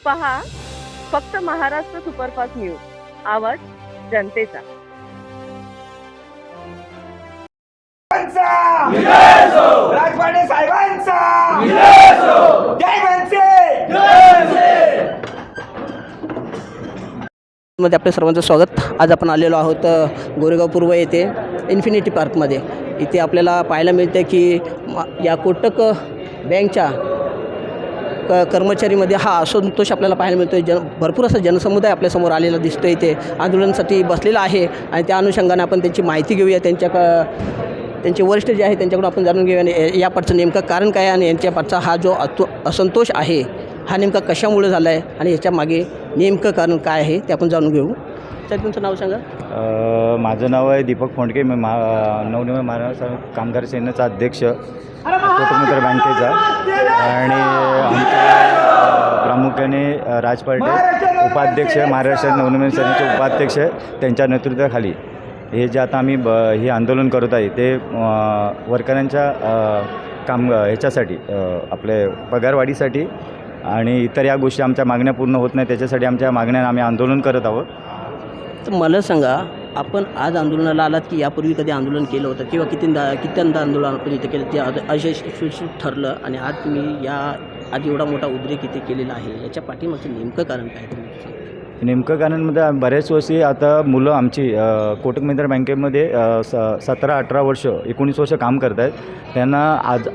पहा फक्त Maharashtra superfast news, आवाज जनतेचा. राजवाडे साहेबांचा जय मनसे. मध्ये आपल्या सर्वांचं स्वागत. आज आपण आलेलो आहोत गोरेगाव पूर्व येथे इन्फिनिटी पार्कमध्ये. इथे आपल्याला पाहायला मिळते की या कोटक बँकच्या कर्मचारीमध्ये हा असंतोष आपल्याला पाहायला मिळतो. भरपूर असा जनसमुदाय आपल्यासमोर आलेला दिसतो. इथे आंदोलनासाठी बसलेला आहे आणि त्या अनुषंगाने आपण त्यांची माहिती घेऊया. त्यांचे वरिष्ठ जे आहे त्यांच्याकडून आपण जाणून घेऊया या पाठचं नेमकं कारण काय आहे आणि यांच्या पाठचा हा जो असंतोष आहे हा नेमका कशामुळे झाला आहे आणि याच्या मागे नेमकं कारण काय आहे ते आपण जाणून घेऊ. तर तुमचं नाव सांगा. माझं नाव आहे दीपक फोंडके. मी नवनिर्माण महाराष्ट्र कामगार सेनेचा अध्यक्ष कोटक महिंद्रा बँकेचा आणि आमच्या प्रामुख्याने राज पार्टे उपाध्यक्ष महाराष्ट्र नवनिर्माण सेनेचे उपाध्यक्ष त्यांच्या नेतृत्वाखाली हे जे आता आम्ही हे आंदोलन करत आहे ते वर्करांच्या ह्याच्यासाठी आपले पगारवाढीसाठी आणि इतर या गोष्टी आमच्या मागण्या पूर्ण होत नाही त्याच्यासाठी आमच्या मागण्या आम्ही आंदोलन करत आहोत. तर मला सांगा, आपण आज आंदोलनाला आलात की यापूर्वी कधी आंदोलन केलं होतं किंवा कितींदा आंदोलन आपण इथे केलं ते अयशस्वी ठरलं आणि आज तुम्ही आज एवढा मोठा उद्रेक इथे केलेला आहे, याच्या पाठीमागचं नेमकं कारण काय तुम्ही सांगा. नेमकं कारणमध्ये बऱ्याच वर्षी आता मुलं आमची कोटक महिंद्रा बँकेमध्ये 17-18 वर्ष 19 वर्ष काम करत आहेत. त्यांना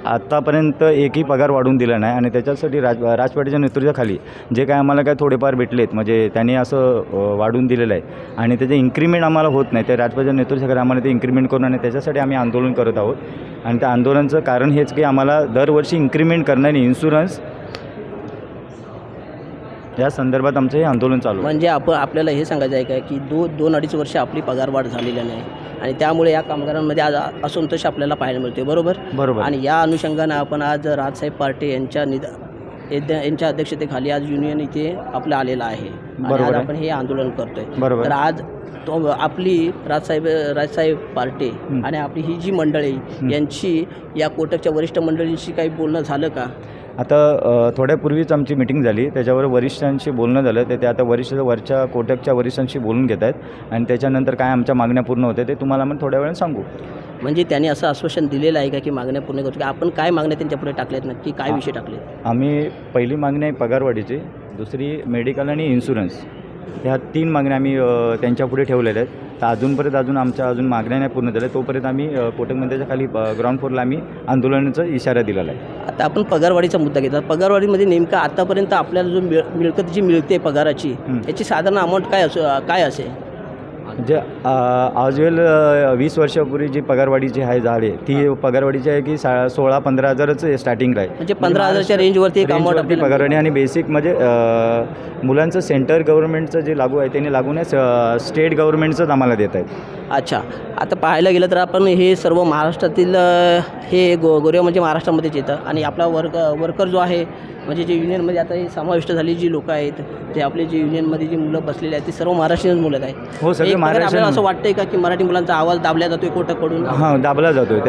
आत्तापर्यंत एकही पगार वाढवून दिला नाही आणि त्याच्यासाठी राजपाटीच्या नेतृत्वाखाली जे काय आम्हाला काय थोडेफार भेटलेत म्हणजे त्यांनी असं वाढवून दिलेलं आहे आणि त्याचे इन्क्रीमेंट आम्हाला होत नाही. त्या राजपाटीच्या नेतृत्वाखाली आम्हाला ते इन्क्रीमेंट करून आणि त्याच्यासाठी आम्ही आंदोलन करत आहोत. आणि त्या आंदोलनाचं कारण हेच की आम्हाला दरवर्षी इन्क्रीमेंट करणारी इन्शुरन्स या संदर्भात आमचं हे आंदोलन चालू आहे. म्हणजे आपल्याला हे सांगायचं आहे का की 2-2.5 वर्ष आपली पगारवाढ झालेली नाही आणि त्यामुळे या कामगारांमध्ये आज असंतोष आपल्याला पाहायला मिळते. बरोबर. आणि या अनुषंगानं आपण आज राजसाहेब पार्टे यांच्या अध्यक्षतेखाली आज युनियन इथे आपलं आलेलं आहे. आज आपण हे आंदोलन करतोय. बरोबर. तर आज आपली राजसाहेब पार्टे आणि आपली ही जी मंडळी यांची या कोटकच्या वरिष्ठ मंडळींशी काही बोलणं झालं का? आता थोड्यापूर्वीच आमची मिटिंग झाली, त्याच्यावर वरिष्ठांशी बोलणं झालं. ते आता वरच्या कोटकच्या वरिष्ठांशी बोलून घेत आहेत आणि त्याच्यानंतर काय आमच्या मागण्या पूर्ण होते ते तुम्हाला मग थोड्या वेळाने सांगू. म्हणजे त्यांनी असं आश्वासन दिलेलं आहे का की मागण्या पूर्ण करतो की आपण काय मागण्या त्यांच्यापुढे टाकल्यात, नक्की काय विषय टाकले? आम्ही पहिली मागणी आहे पगारवाढीची, दुसरी मेडिकल आणि इन्शुरन्स, ह्या 3 मागण्या आम्ही त्यांच्यापुढे ठेवलेल्या आहेत. तर अजून आमच्या मागण्या नाही पूर्ण झाल्या तोपर्यंत आम्ही कोटक महिंद्राच्या खाली ग्राउंड फ्लोअरला आम्ही आंदोलनाचा इशारा दिलेला आहे. आता आपण पगारवाढीचा मुद्दा घेतला. पगारवाढीमध्ये नेमका आतापर्यंत आपल्याला जो मिळकत जी मिळते पगाराची याची साधारण अमाऊंट काय असेल? म्हणजे आजवेल 20 वर्षापूर्वी जी पगारवाढीची आहे झाली ती पगारवाढीची आहे की 16-15 हजारच स्टार्टिंग आहे. म्हणजे 15,000च्या रेंजवरती पगारवाढी आणि बेसिक म्हणजे मुलांचं सेंटर गव्हर्नमेंटचं जे लागू आहे त्यांनी लागू नाही, स्टेट गव्हर्नमेंटचंच आम्हाला देत आहेत. अच्छा. आता पाहायला गेलं तर आपण हे सर्व महाराष्ट्रातील हे गोरेगाव म्हणजे महाराष्ट्रामध्येच येतं आणि आपला वर्कर जो आहे म्हणजे जे युनियनमध्ये आता हे समाविष्ट झाली जी लोकं आहेत, जे आपले जे युनियनमध्ये जी मुलं बसलेली आहेत ती सर्व महाराष्ट्रीयन मुलं आहेत. हो, सगळे महाराष्ट्र. आपल्याला असं वाटतंय का की मराठी मुलांचा आवाज दाबला जातोय कोटककडून? हां, दाबला जातो आहे.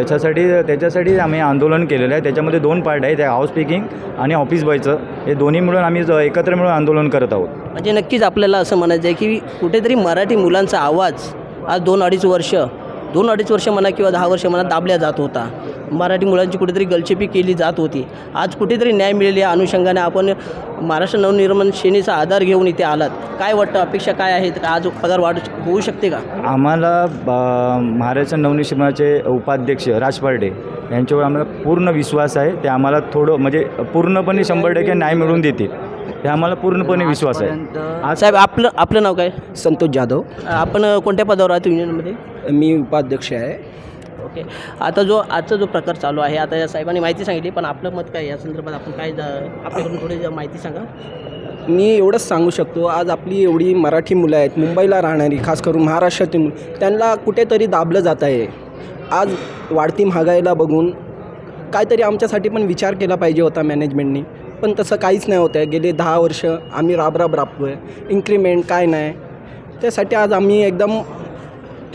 त्याच्यासाठी आम्ही आंदोलन केलेलं आहे. त्याच्यामध्ये 2 पार्ट आहे, त्या हाऊस स्पीकिंग आणि ऑफिस बॉयचं, हे दोन्ही मिळून आम्ही एकत्र मिळून आंदोलन करत आहोत. म्हणजे नक्कीच आपल्याला असं म्हणायचं आहे की कुठेतरी मराठी मुलांचा आवाज आज 2-2.5 वर्ष म्हणा किंवा 10 वर्ष म्हणा दाबल्या जात होता. मराठी मुलांची कुठेतरी गलछेपी केली जात होती. आज कुठेतरी न्याय मिळेल या अनुषंगाने आपण महाराष्ट्र नवनिर्माण सेनेचा आधार घेऊन इथे आलात. काय वाटतं, अपेक्षा काय आहेत? आज पगार वाढ होऊ शकते का? आम्हाला महाराष्ट्र नवनिर्माणाचे उपाध्यक्ष राज पार्टे यांच्यावर आम्हाला पूर्ण विश्वास आहे. ते आम्हाला थोडं म्हणजे पूर्णपणे 100% न्याय मिळवून देतील हे आम्हाला पूर्णपणे विश्वास आहे. साहेब, आपलं नाव काय? संतोष जाधव. आपण कोणत्या पदावर आहात युनियनमध्ये? मी उपाध्यक्ष आहे. ओके. आजचा जो प्रकार चालू आहे, आता या साहेबांनी माहिती सांगितली, पण आपलं मत काय या संदर्भात? आपण काय आपल्याकडून थोडी माहिती सांगा. मी एवढंच सांगू शकतो, आज आपली एवढी मराठी मुलं आहेत मुंबईला राहणारी, खास करून महाराष्ट्रातील, त्यांना कुठेतरी दाबलं जात आहे. आज वाढती महागाईला बघून काहीतरी आमच्यासाठी पण विचार केला पाहिजे होता मॅनेजमेंटनी, पण तसं काहीच नाही होतं आहे. गेले 10 वर्ष आम्ही राबतो आहे, इन्क्रीमेंट काय नाही. त्यासाठी आज आम्ही एकदम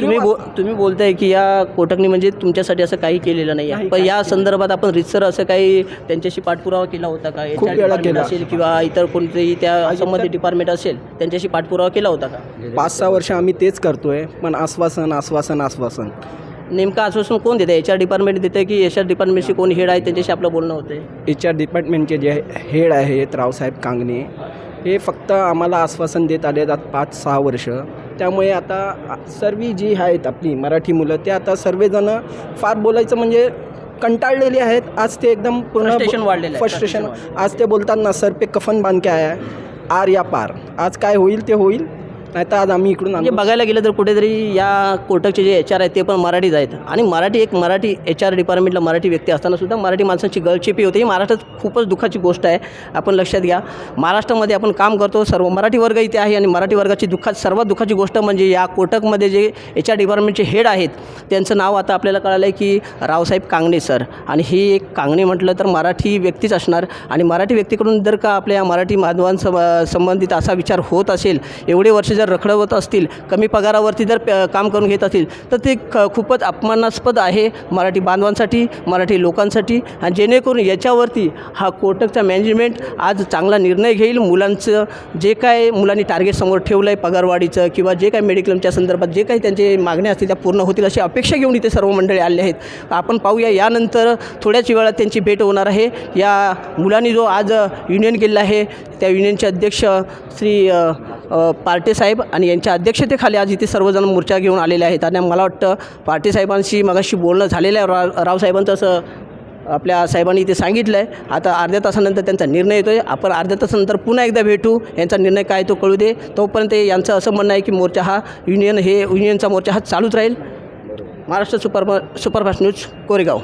तुम्ही बोलताय की या कोटकनी म्हणजे तुमच्यासाठी असं काही केलेलं नाही आहे, पण या संदर्भात आपण रितसर असं काही त्यांच्याशी पाठपुरावा केला होता का? खूप HR वेळा डिपार्टमेंट केला. असेल किंवा इतर कोणतेही त्या संबंधित डिपार्टमेंट असेल त्यांच्याशी पाठपुरावा केला होता का? 5-6 वर्ष आम्ही तेच करतोय, पण आश्वासन आश्वासन आश्वासन. नेमकं आश्वासन कोण देतं? HR डिपार्टमेंट देते की HR डिपार्टमेंटशी कोण हेड आहे त्यांच्याशी आपलं बोलणं होतं? HR डिपार्टमेंटचे जे हेड आहेत रावसाहेब कांगणे, हे फक्त आम्हाला आश्वासन देत आले आहेत 5-6 वर्ष. त्यामुळे आता सर्व जी आहेत आपली मराठी मुलं ते आता सर्वजण फार बोलायचं म्हणजे कंटाळलेली आहेत. आज ते एकदम Frustration वाढलेलं आहे. फ्रस्ट्रेशन. आज ते बोलतात ना, सर पे कफन बांध के आया है, आर या पार. आज काय होईल ते होईल, नाही तर आज आम्ही इकडून म्हणजे बघायला गेलं तर कुठेतरी या कोटकचे जे HR आहेत ते पण मराठीच आहेत आणि मराठी HR डिपार्टमेंटला मराठी व्यक्ती असताना सुद्धा मराठी माणसांची गळचेपी होते. ही महाराष्ट्रात खूपच दुःखाची गोष्ट आहे. आपण लक्षात घ्या, महाराष्ट्रामध्ये आपण काम करतो, सर्व मराठी वर्ग इथे आहे आणि मराठी वर्गाची सर्वात दुःखाची गोष्ट म्हणजे या कोटकमध्ये जे HR डिपार्टमेंटचे हेड आहेत त्यांचं नाव आता आपल्याला कळालं आहे की रावसाहेब कांगणे सर. आणि ही एक कांगणे म्हटलं तर मराठी व्यक्तीच असणार आणि मराठी व्यक्तीकडून जर का आपल्या मराठी संबंधित असा विचार होत असेल, एवढे वर्ष जर रखडवत असतील, कमी पगारावरती जर काम करून घेत असतील तर ते खूपच अपमानास्पद आहे मराठी बांधवांसाठी, मराठी लोकांसाठी. आणि जेणेकरून याच्यावरती हा कोटकचा मॅनेजमेंट आज चांगला निर्णय घेईल. मुलांचं जे काय मुलांनी टार्गेट समोर ठेवलं आहे पगारवाढीचं किंवा जे काही मेडिक्लेमच्या संदर्भात जे काही त्यांचे मागण्या असतील त्या पूर्ण होतील अशी अपेक्षा घेऊन इथे सर्व मंडळी आले आहेत. आपण पाहूया यानंतर थोड्याच वेळात त्यांची भेट होणार आहे. या मुलांनी जो आज युनियन केलेला आहे त्या युनियनचे अध्यक्ष श्री पार्टे साहेब आणि यांच्या अध्यक्षतेखाली आज इथे सर्वजण मोर्चा घेऊन आलेले आहेत. आणि मला वाटतं पार्टे साहेबांशी मगाशी बोलणं झालेलं आहे रावसाहेबांचं असं आपल्या साहेबांनी इथे सांगितलं आहे. आता अर्ध्या तासानंतर त्यांचा निर्णय येतो आहे. आपण अर्ध्या तासानंतर पुन्हा एकदा भेटू, यांचा निर्णय काय तो कळू दे. तोपर्यंत यांचं असं म्हणणं आहे की मोर्चा हा युनियनचा मोर्चा हा चालूच राहील. Maharashtra superfast news, Koregaon.